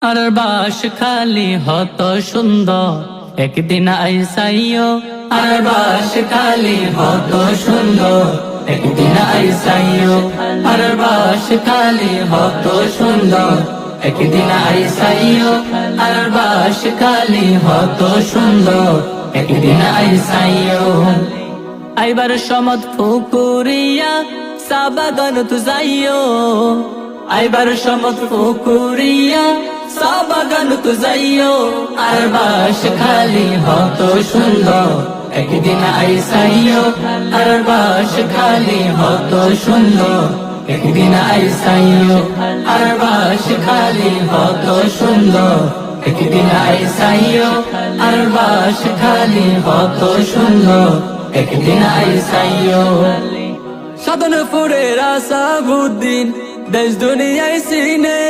আর বাস খালি হত সুন্দর একদিন আইসাইও। আর বাস খালি হত সুন্দর একদিন আইসাইও। আর বাস খালি হত সুন্দর একদিন আইসাইও। আর বাস খালি হত সুন্দর একদিন আইসাইও। আইবার সমত ফুকুরিয়া সাবাগান তু যাইও। আইবার সমত ফুকুরিয়া সাবাগান তু যাইও। আর বাস খালি হত সুন্দর একদিন আইসাইও। আর বাস খালি হত সুন্দর একদিন আইসাইও। আর বাস খালি হত সুন্দর একদিন আইসাইও। আর বাস খালি হত সুন্দর একদিন আইসাইও। সাধনপুরের আসাবুদ্দিন দেশ দুনিয়ায় চিনে।